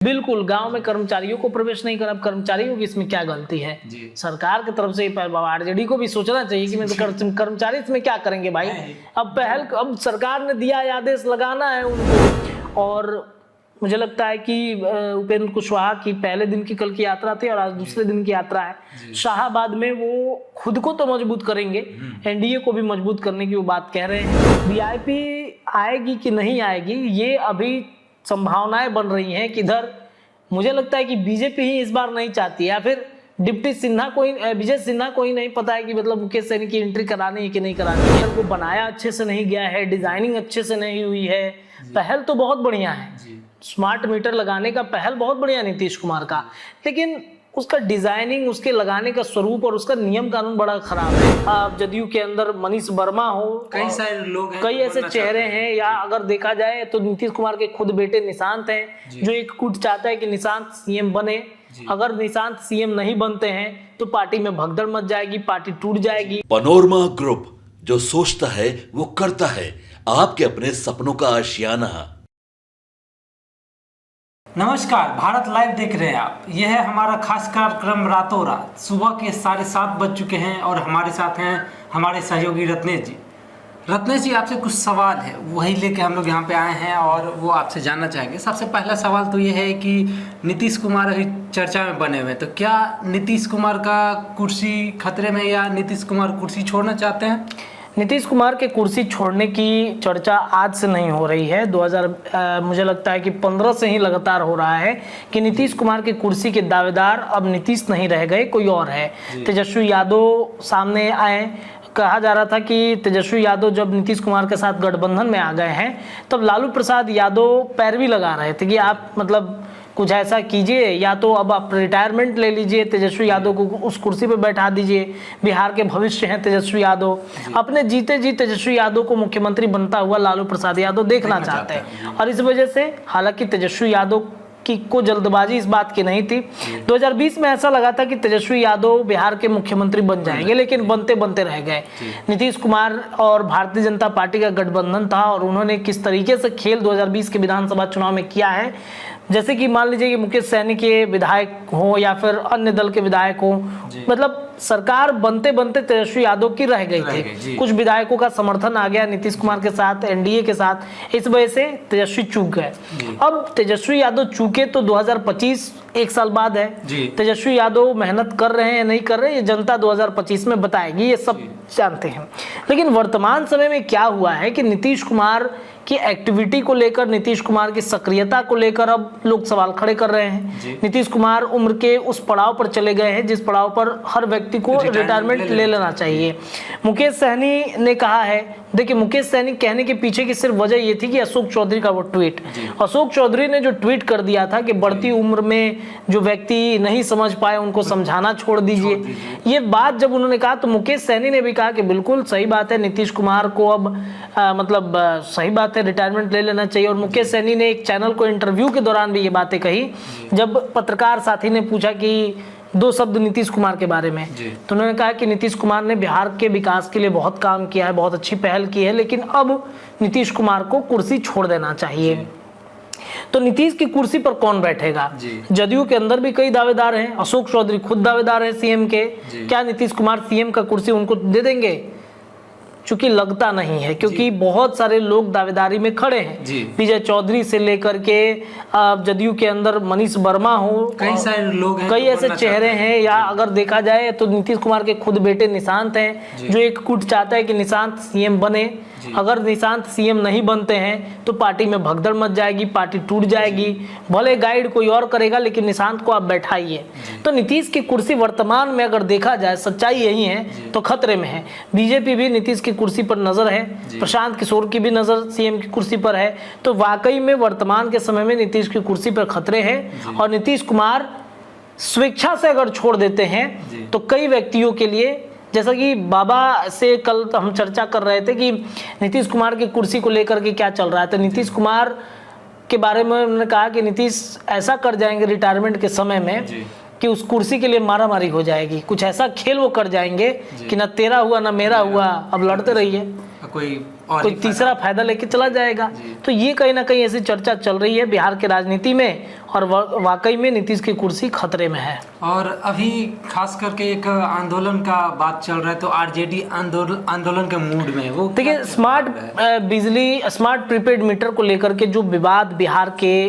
बिल्कुल, गांव में कर्मचारियों को प्रवेश नहीं करना। कर्मचारियों की इसमें क्या गलती है? सरकार की तरफ से आरजेडी को भी सोचना चाहिए कि मैं कर्मचारी इसमें क्या करेंगे भाई। अब सरकार ने दिया आदेश, लगाना है उनको। और मुझे लगता है कि उपेंद्र कुशवाहा की पहले दिन की कल की यात्रा थी और आज दूसरे दिन की यात्रा है शाहाबाद में। वो खुद को तो मजबूत करेंगे, एनडीए को भी मजबूत करने की वो बात कह रहे हैं। वीआईपी आएगी कि नहीं आएगी, ये अभी संभावनाएं बन रही हैं। किधर मुझे लगता है कि बीजेपी ही इस बार नहीं चाहती, या फिर डिप्टी सिन्हा को ही, विजय सिन्हा को ही नहीं पता है कि मतलब मुकेश सहनी की एंट्री करानी है कि नहीं करानी है। को बनाया अच्छे से नहीं गया है, डिजाइनिंग अच्छे से नहीं हुई है। पहल तो बहुत बढ़िया है, स्मार्ट मीटर लगाने का पहल बहुत बढ़िया नीतीश कुमार का, लेकिन उसका डिजाइनिंग, उसके लगाने का स्वरूप और उसका नियम कानून बड़ा खराब है। जदयू के अंदर मनीष वर्मा हो, कई सारे लोग हैं, कई ऐसे चेहरे हैं, या अगर देखा जाए तो नीतीश कुमार के खुद बेटे निशांत हैं, जो एक गुट चाहता है कि निशांत सीएम बने। अगर निशांत सीएम नहीं बनते हैं तो पार्टी में भगदड़ मच जाएगी, पार्टी टूट जाएगी। पनोरमा ग्रुप, जो सोचता है वो करता है, आपके अपने सपनों का आशियाना। नमस्कार, भारत लाइव देख रहे हैं आप। यह है हमारा खास कार्यक्रम रातों रात। सुबह के 7:30 बज चुके हैं और हमारे साथ हैं हमारे सहयोगी रत्नेश जी। रत्नेश जी, आपसे कुछ सवाल है, वही लेके हम लोग यहाँ पे आए हैं और वो आपसे जानना चाहेंगे। सबसे पहला सवाल तो ये है कि नीतीश कुमार अभी चर्चा में बने हुए हैं, तो क्या नीतीश कुमार का कुर्सी खतरे में, या नीतीश कुमार कुर्सी छोड़ना चाहते हैं? नीतीश कुमार के कुर्सी छोड़ने की चर्चा आज से नहीं हो रही है। मुझे लगता है कि 15 से ही लगातार हो रहा है कि नीतीश कुमार की कुर्सी के दावेदार अब नीतीश नहीं रह गए, कोई और है। तेजस्वी यादव सामने आए। कहा जा रहा था कि तेजस्वी यादव जब नीतीश कुमार के साथ गठबंधन में आ गए हैं तब लालू प्रसाद यादव पैरवी लगा रहे थे कि आप मतलब कुछ ऐसा कीजिए, या तो अब आप रिटायरमेंट ले लीजिए, तेजस्वी यादव को उस कुर्सी पे बैठा दीजिए। बिहार के भविष्य हैं तेजस्वी यादव। अपने जीते जी तेजस्वी यादव को मुख्यमंत्री बनता हुआ लालू प्रसाद यादव देखना चाहते हैं। और इस वजह से, हालांकि तेजस्वी यादव को जल्दबाजी इस बात की नहीं थी। 2020 में ऐसा लगा था कि तेजस्वी यादव बिहार के मुख्यमंत्री बन जाएंगे, लेकिन बनते बनते रह गए। नीतीश कुमार और भारतीय जनता पार्टी का गठबंधन था और उन्होंने किस तरीके से खेल 2020 के विधानसभा चुनाव में किया है, जैसे कि मान लीजिए कि मुकेश सहनी के विधायक हो या फिर अन्य दल के विधायक हो, मतलब सरकार बनते बनते तेजस्वी यादव की रह गई थी। कुछ विधायकों का समर्थन आ गया नीतीश कुमार के साथ, एनडीए के साथ, इस वजह से तेजस्वी चूक गए। अब तेजस्वी यादव चूके तो 2025 एक साल बाद है। तेजस्वी यादव मेहनत कर रहे हैं या नहीं कर रहे हैं, ये जनता 2025 में बताएगी, ये सब जानते हैं। लेकिन वर्तमान समय में क्या हुआ है कि नीतीश कुमार की एक्टिविटी को लेकर, नीतीश कुमार की सक्रियता को लेकर अब लोग सवाल खड़े कर रहे हैं। नीतीश कुमार उम्र के उस पड़ाव पर चले गए हैं जिस पड़ाव पर हर व्यक्ति को रिटायरमेंट ले लेना चाहिए। मुकेश सहनी ने कहा है, देखिए मुकेश सहनी कहने के पीछे की सिर्फ वजह ये थी कि अशोक चौधरी का वो ट्वीट, अशोक चौधरी ने जो ट्वीट कर दिया था कि बढ़ती उम्र में जो व्यक्ति नहीं समझ पाए उनको समझाना छोड़ दीजिए। ये बात जब उन्होंने कहा तो मुकेश सहनी ने भी कहा कि बिल्कुल सही बात है, नीतीश कुमार को अब सही बात है, रिटायरमेंट ले लेना चाहिए। और मुकेश सहनी ने एक चैनल को इंटरव्यू के दौरान भी ये बातें कही। जब पत्रकार साथी ने पूछा कि 2 शब्द नीतीश कुमार के बारे में, तो उन्होंने कहा कि नीतीश कुमार ने बिहार के विकास के लिए बहुत काम किया है, बहुत अच्छी पहल की है, लेकिन अब नीतीश कुमार को कुर्सी छोड़ देना चाहिए। तो नीतीश की कुर्सी पर कौन बैठेगा? जदयू के अंदर भी कई दावेदार हैं, अशोक चौधरी खुद दावेदार है सीएम के। क्या नीतीश कुमार सीएम का कुर्सी उनको दे देंगे? चूंकि लगता नहीं है, क्योंकि बहुत सारे लोग दावेदारी में खड़े हैं। विजय चौधरी से लेकर के जदयू के अंदर मनीष वर्मा हो, कई सारे लोग हैं, कई ऐसे चेहरे हैं, या अगर देखा जाए तो नीतीश कुमार के खुद बेटे निशांत हैं, जो एक गुट चाहता है कि निशांत सीएम बने। अगर निशांत सीएम नहीं बनते हैं तो पार्टी में भगदड़ मच जाएगी, पार्टी टूट जाएगी। भले गाइड कोई और करेगा, लेकिन निशांत को आप बैठाइए। तो नीतीश की कुर्सी वर्तमान में अगर देखा जाए, सच्चाई यही है, तो खतरे में है। बीजेपी भी नीतीश की कुर्सी पर नजर है, प्रशांत किशोर की भी नजर सीएम की कुर्सी पर है। तो वाकई में वर्तमान के समय में नीतीश की कुर्सी पर खतरे हैं। और नीतीश कुमार स्वेच्छा से अगर छोड़ देते हैं तो कई व्यक्तियों के लिए, जैसा कि बाबा से कल हम चर्चा कर रहे थे कि नीतीश कुमार की कुर्सी को लेकर के क्या चल रहा है, तो नीतीश कुमार के बारे में उन्होंने कहा कि नीतीश ऐसा कर जाएंगे रिटायरमेंट के समय में कि उस कुर्सी के लिए मारामारी हो जाएगी। कुछ ऐसा खेल वो कर जाएंगे कि ना तेरा हुआ ना मेरा हुआ, अब लड़ते रहिए। कोई और कोई ही तीसरा फायदा लेके चला जाएगा। तो ये कहीं ना कहीं ऐसी चर्चा चल रही है बिहार के राजनीति में, और वाकई में नीतीश की कुर्सी खतरे में है। और अभी खास करके एक आंदोलन का बात चल रहा है, तो आरजेडी आंदोलन के मूड में है। वो देखिए, स्मार्ट प्रीपेड मीटर को लेकर के जो विवाद बिहार के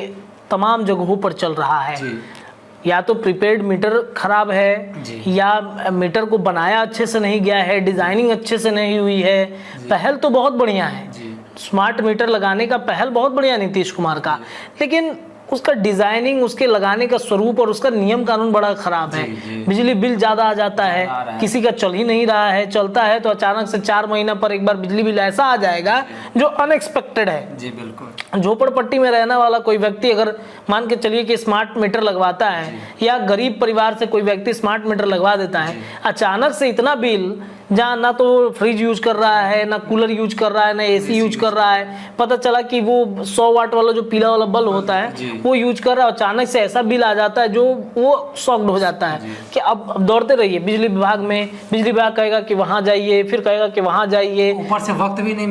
तमाम जगहों पर चल रहा है, या तो प्रीपेड मीटर खराब है, या मीटर को बनाया अच्छे से नहीं गया है, डिजाइनिंग अच्छे से नहीं हुई है। पहल तो बहुत बढ़िया है, स्मार्ट मीटर लगाने का पहल बहुत बढ़िया नीतीश कुमार का, लेकिन उसका डिजाइनिंग, उसके लगाने का स्वरूप और उसका नियम कानून बड़ा खराब है। बिजली बिल ज्यादा आ जाता है, किसी का चल ही नहीं रहा है, चलता है तो अचानक से 4 महीना पर एक बार बिजली बिल ऐसा आ जाएगा जो अनएक्सपेक्टेड है। जी बिल्कुल। झोपड़पट्टी में रहने वाला कोई व्यक्ति अगर मान के चलिए कि स्मार्ट मीटर लगवाता है, या गरीब परिवार से कोई व्यक्ति स्मार्ट मीटर लगवा देता है, अचानक से इतना बिल, जहाँ ना तो फ्रिज यूज कर रहा है, ना कूलर यूज कर रहा है, ना एसी यूज कर रहा है, पता चला कि वो 100 वाट वाला जो पीला वाला बल्ब होता है वो यूज कर रहा है, अचानक से ऐसा बिल आ जाता है जो वो शॉक्ड हो जाता है कि अब दौड़ते रहिए बिजली विभाग में। बिजली विभाग कहेगा कि वहां जाइए, फिर कहेगा कि वहां जाइए, ऊपर से वक्त भी नहीं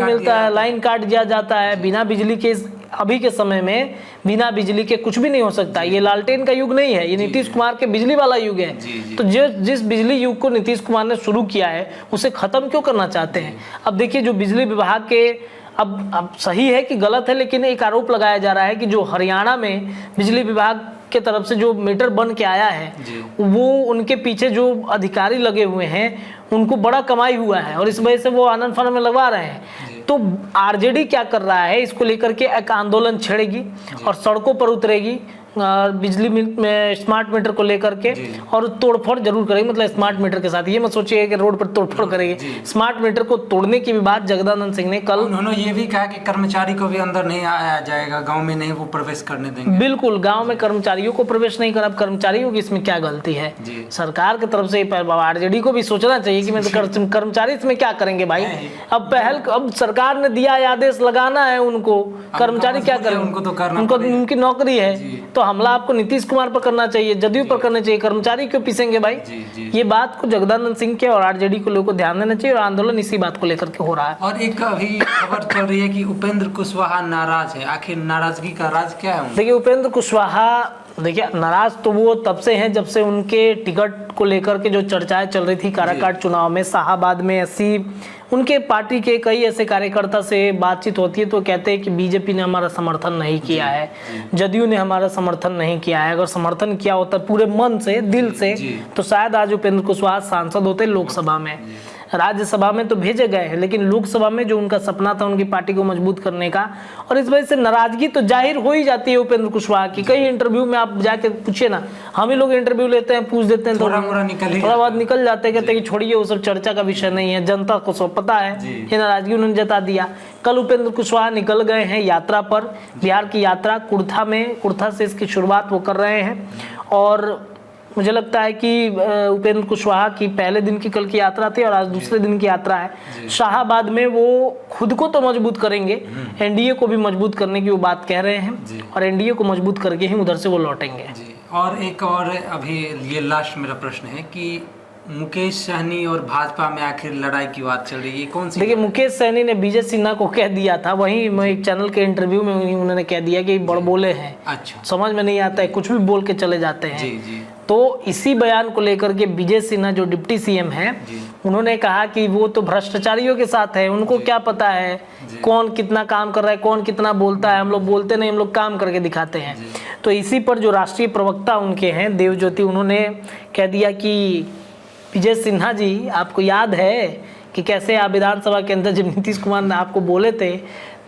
मिलता है, लाइन काट दिया जाता है। बिना बिजली के अभी के समय में बिना बिजली के कुछ भी नहीं हो सकता। ये लालटेन का युग नहीं है, ये नीतीश कुमार के बिजली वाला युग है। तो जिस बिजली युग को नीतीश कुमार ने शुरू किया है उसे खत्म क्यों करना चाहते हैं? अब देखिए, जो बिजली विभाग के, अब सही है कि गलत है, लेकिन एक आरोप लगाया जा रहा है कि जो हरियाणा में बिजली विभाग के तरफ से जो मीटर बन के आया है, वो उनके पीछे जो अधिकारी लगे हुए हैं उनको बड़ा कमाई हुआ है, और इस वजह से वो आनंद फानंद में लगवा रहे हैं। तो आरजेडी क्या कर रहा है, इसको लेकर के एक आंदोलन छेड़ेगी और सड़कों पर उतरेगी बिजली में स्मार्ट मीटर को लेकर के, और तोड़फोड़ जरूर करेगी। मतलब स्मार्ट मीटर के साथ ये मत सोचिए कि रोड पर तोड़फोड़ करेगी। स्मार्ट मीटर को तोड़ने की भी बात जगदानंद सिंह ने कल, उन्होंने ये भी कहा कि कर्मचारी को भी अंदर नहीं आया जाएगा, गांव में नहीं वो प्रवेश करने देंगे। बिल्कुल, गांव में कर्मचारियों को प्रवेश नहीं कर। अब कर्मचारियों की इसमें क्या गलती है? सरकार की तरफ से आरजेडी को भी सोचना चाहिए कि मैं कर्मचारी इसमें क्या करेंगे भाई। अब सरकार ने दिया आदेश, लगाना है उनको, कर्मचारी क्या करें? उनको उनकी नौकरी है। तो हमला आपको नीतीश कुमार पर करना चाहिए, जदयू पर करना चाहिए, कर्मचारी क्यों पीसेंगे भाई? ये बात को जगदानंद सिंह के और आरजेडी को लोगों को ध्यान देना चाहिए, और आंदोलन इसी बात को लेकर के हो रहा है। और एक अभी खबर चल रही है कि उपेंद्र कुशवाहा नाराज है। आखिर नाराजगी का राज क्या है? देखिए, उपेंद्र कुशवाहा, देखिए नाराज तो वो तब से हैं जब से उनके टिकट को लेकर के जो चर्चाएं चल रही थी काराकाट चुनाव में, शाहाबाद में ऐसी उनके पार्टी के कई ऐसे कार्यकर्ता से बातचीत होती है तो कहते हैं कि बीजेपी ने हमारा समर्थन नहीं किया है, जदयू ने हमारा समर्थन नहीं किया है। अगर समर्थन किया होता पूरे मन से, दिल से, तो शायद आज उपेंद्र कुशवाहा सांसद होते लोकसभा में। राज्यसभा में तो भेजे गए हैं, लेकिन लोकसभा में जो उनका सपना था उनकी पार्टी को मजबूत करने का, और इस वजह से नाराजगी तो जाहिर हो ही जाती है उपेंद्र कुशवाहा की। कई इंटरव्यू में आप जाके पूछिए ना, हम ही लोग इंटरव्यू लेते हैं, पूछ देते हैं, थोड़ा बहुत निकल जाते हैं, कहते हैं कि छोड़िए वो सब चर्चा का विषय नहीं है, जनता को सब पता है। ये नाराजगी उन्होंने जता दिया। कल उपेंद्र कुशवाहा निकल गए हैं यात्रा पर, बिहार की यात्रा कुर्था से इसकी शुरुआत वो कर रहे हैं, और मुझे लगता है कि उपेंद्र कुशवाहा की पहले दिन की कल की यात्रा थी और आज दूसरे दिन की यात्रा है। शाहाबाद में वो खुद को तो मजबूत करेंगे, एनडीए को भी मजबूत करने की वो बात कह रहे हैं, और एनडीए को मजबूत करके ही उधर से वो लौटेंगे। और एक और अभी ये लास्ट मेरा प्रश्न है कि मुकेश सहनी और भाजपा में आखिर लड़ाई की बात चल रही है, कौन सी? देखिए, मुकेश सहनी ने विजय सिन्हा को कह दिया था, वहीं मैं एक चैनल के इंटरव्यू में उन्होंने कह दिया कि बड़बोले हैं, अच्छा, समझ में नहीं आता है, कुछ भी बोल के चले जाते हैं। तो इसी बयान को लेकर के विजय सिन्हा जो डिप्टी सीएम हैं, उन्होंने कहा कि वो तो भ्रष्टाचारियों के साथ है, उनको क्या पता है कौन कितना काम कर रहा है, कौन कितना बोलता है, हम लोग बोलते नहीं, हम लोग काम करके दिखाते हैं। तो इसी पर जो राष्ट्रीय प्रवक्ता उनके हैं देवज्योति, उन्होंने कह दिया कि विजय सिन्हा जी, आपको याद है कि कैसे आप विधानसभा के अंदर जब नीतीश कुमार ने आपको बोले थे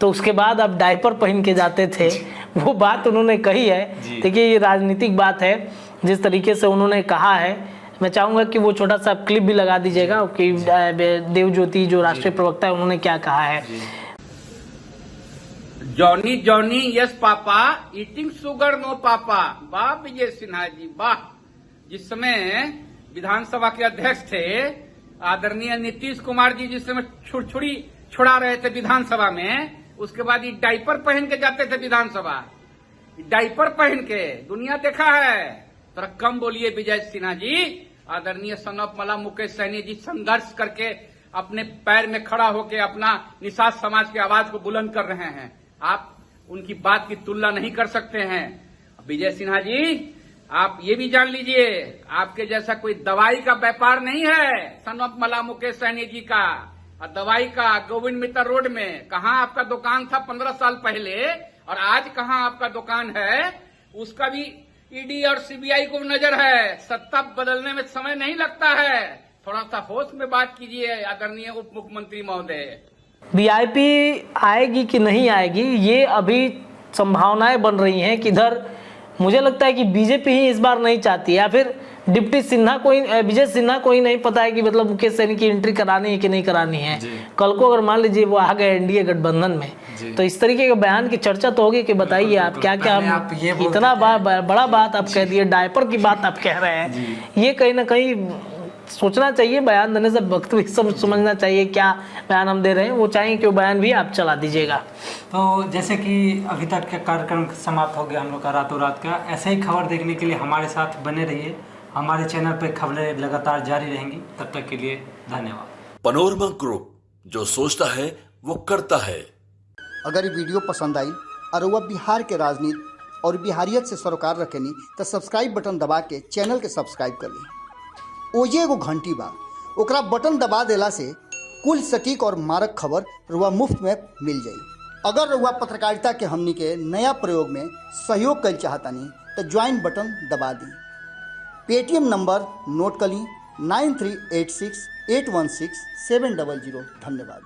तो उसके बाद आप डायपर पहन के जाते थे, वो बात उन्होंने कही है। देखिए, ये राजनीतिक बात है, जिस तरीके से उन्होंने कहा है। मैं चाहूंगा कि वो छोटा सा क्लिप भी लगा दीजिएगा कि देवज्योति जो राष्ट्रीय प्रवक्ता है उन्होंने क्या कहा है। Johnny Johnny yes papa, eating sugar no papa. वाह विजय सिन्हा जी, वाह। जिस समय विधानसभा के अध्यक्ष थे आदरणीय नीतीश कुमार जी, जिस समय छुड़छुड़ी छुड़ा रहे थे विधानसभा में, उसके बाद ये डायपर पहन के जाते थे विधानसभा, डायपर पहन के, दुनिया देखा है। तो कम बोलिए विजय सिन्हा जी। आदरणीय सन ऑफ मला मुकेश सहनी जी संघर्ष करके अपने पैर में खड़ा होकर अपना निषाद समाज की आवाज को बुलंद कर रहे हैं। आप उनकी बात की तुलना नहीं कर सकते हैं। विजय सिन्हा जी, आप ये भी जान लीजिए, आपके जैसा कोई दवाई का व्यापार नहीं है। सन ऑफ मला मुकेश सैनी जी का और दवाई का गोविंद मित्र रोड में कहाँ आपका दुकान था 15 साल पहले, और आज कहाँ आपका दुकान है, उसका भी ईडी और सीबीआई को नजर है। सत्ता बदलने में समय नहीं लगता है। थोड़ा सा होश में बात कीजिए आदरणीय उप मुख्यमंत्री महोदय। वीआईपी आएगी कि नहीं आएगी, ये अभी संभावनाएं बन रही हैं। किधर मुझे लगता है कि बीजेपी ही इस बार नहीं चाहती, या फिर डिप्टी सिन्हा को ही, विजय सिन्हा को ही नहीं पता है कि मतलब मुकेश सैनी की एंट्री करानी है कि नहीं करानी है। कल को अगर मान लीजिए वो आ गए एनडीए गठबंधन में, तो इस तरीके के बयान की चर्चा तो होगी कि बताइए आप क्या क्या, हम इतना बड़ा बात आप कह दिए, डायपर की बात आप कह रहे हैं। ये कहीं ना कहीं सोचना चाहिए, बयान देने से वक्त भी सब समझना चाहिए क्या बयान हम दे रहे हैं। वो चाहेंगे कि वो बयान भी आप चला दीजिएगा। तो जैसे कि अभी तक का कार्यक्रम समाप्त हो गया हम लोग का रातों रात का, ऐसे ही खबर देखने के लिए हमारे साथ बने रहिए। हमारे चैनल पे खबरें लगातार जारी रहेंगी। तब तक के लिए धन्यवाद। पनोरमा ग्रुप, जो सोचता है वो करता है। अगर ये वीडियो पसंद आई और वह बिहार के राजनीति और बिहारियत से सरोकार रखेनी तो सब्सक्राइब बटन दबा के चैनल के सब्सक्राइब कर ली। ओजे एगो घंटी बा, ओकरा बटन दबा देला से कुल सटीक और मारक खबर रुआ मुफ्त में मिल जाई। अगर रुआ पत्रकारिता के हमनी के नया प्रयोग में सहयोग कर चाहतानी तो ज्वाइन बटन दबा दी। पेटीएम नंबर नोट कर ली 9386816700। धन्यवाद।